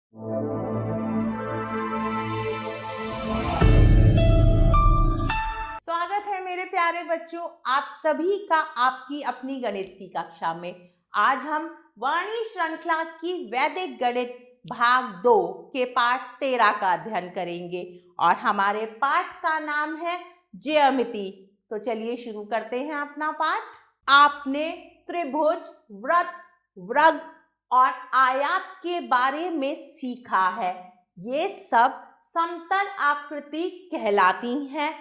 स्वागत है मेरे प्यारे बच्चों, आप सभी का आपकी अपनी गणित की कक्षा में। आज हम वाणी श्रृंखला की वैदिक गणित भाग 2 के पाठ 13 का अध्ययन करेंगे और हमारे पाठ का नाम है ज्यामिति। तो चलिए शुरू करते हैं अपना पाठ। आपने त्रिभुज, वृत्त, वर्ग और आयत के बारे में सीखा है। ये सब समतल आकृति कहलाती हैं।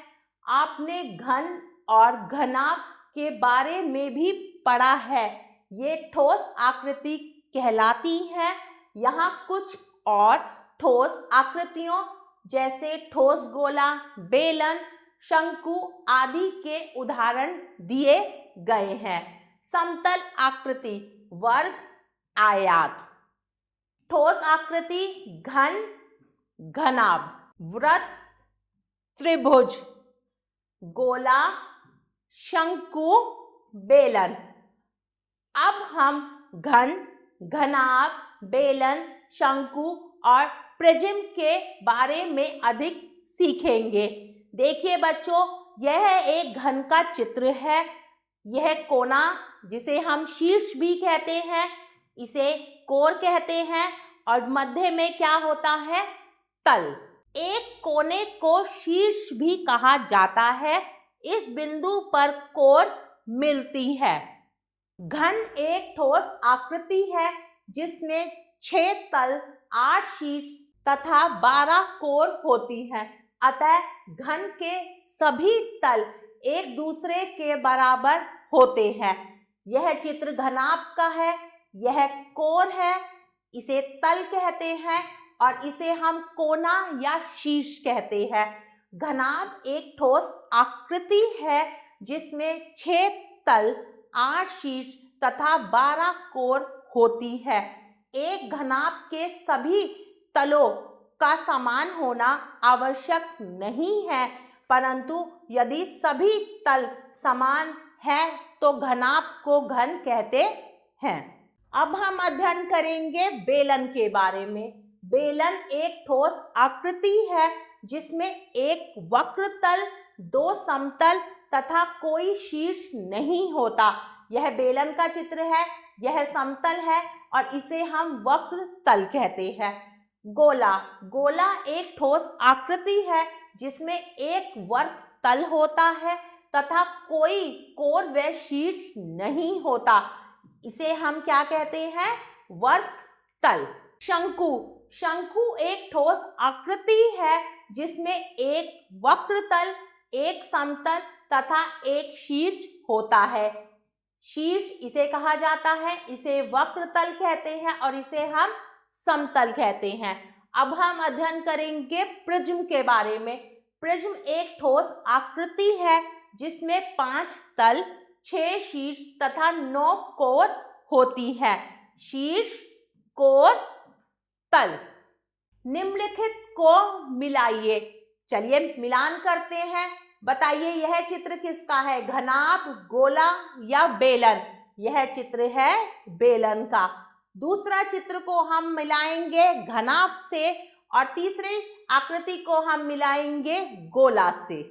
आपने घन और घनाभ के बारे में भी पढ़ा है। ये ठोस आकृति कहलाती है। यहाँ कुछ और ठोस आकृतियों जैसे ठोस गोला, बेलन, शंकु आदि के उदाहरण दिए गए हैं। समतल आकृति, वर्ग, आयत। ठोस आकृति, घन, घनाभ, वृत्त, त्रिभुज, गोला, शंकु, बेलन। अब हम घन, घनाभ, बेलन, शंकु और प्रिज्म के बारे में अधिक सीखेंगे। देखिए बच्चों, यह एक घन का चित्र है। यह कोना, जिसे हम शीर्ष भी कहते हैं, इसे कोर कहते हैं और मध्य में क्या होता है? तल। एक कोने को शीर्ष भी कहा जाता है। इस बिंदु पर कोर मिलती है। घन एक ठोस आकृति है जिसमें 6 तल, 8 शीर्ष तथा 12 कोर होती हैं। अतः घन के सभी तल एक दूसरे के बराबर होते हैं। यह चित्र घनाभ का है, यह कोर है, इसे तल कहते हैं और इसे हम कोना या शीर्ष कहते हैं। घनाभ एक ठोस आकृति है जिसमें 6 तल, 8 शीर्ष तथा 12 कोर होती है। एक घनाभ के सभी तलों का समान होना आवश्यक नहीं है, परंतु यदि सभी तल समान है तो घनाभ को घन कहते हैं। अब हम अध्ययन करेंगे बेलन के बारे में। बेलन एक ठोस आकृति है जिसमें एक वक्र तल, 2 समतल तथा कोई शीर्ष नहीं होता। यह बेलन का चित्र है, यह समतल है और इसे हम वक्र तल कहते हैं। गोला, गोला एक ठोस आकृति है जिसमें एक वर्ग तल होता है तथा कोई कोर व शीर्ष नहीं होता। इसे हम क्या कहते हैं? वर्ग तल। शंकु, शंकु एक ठोस आकृति है जिसमें एक वक्र तल, एक समतल तथा एक शीर्ष होता है। शीर्ष इसे कहा जाता है, इसे वक्र तल कहते हैं और इसे हम समतल कहते हैं। अब हम अध्ययन करेंगे प्रिज्म के बारे में। प्रिज्म एक ठोस आकृति है जिसमें 5 तल, 6 शीर्ष तथा 9 कोर होती है। शीर्ष, कोर, तल। निम्नलिखित को मिलाइए। चलिए मिलान करते हैं। बताइए यह चित्र किसका है? घनाभ, गोला या बेलन? यह चित्र है बेलन का। दूसरा चित्र को हम मिलाएंगे घनाभ से और तीसरी आकृति को हम मिलाएंगे गोला से।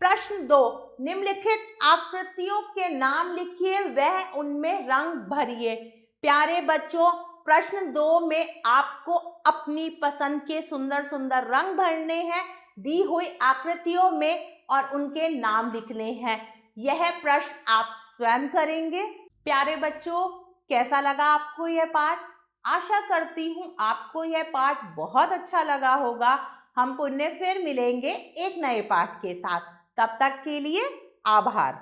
प्रश्न 2, निम्नलिखित आकृतियों के नाम लिखिए वह उनमें रंग भरिए। प्यारे बच्चों, प्रश्न 2 में आपको अपनी पसंद के सुंदर सुंदर रंग भरने हैं दी हुई आकृतियों में और उनके नाम लिखने हैं। यह प्रश्न आप स्वयं करेंगे। प्यारे बच्चों, कैसा लगा आपको यह पाठ? आशा करती हूँ आपको यह पाठ बहुत अच्छा लगा होगा। हम पुनः फिर मिलेंगे एक नए पाठ के साथ। तब तक के लिए आभार।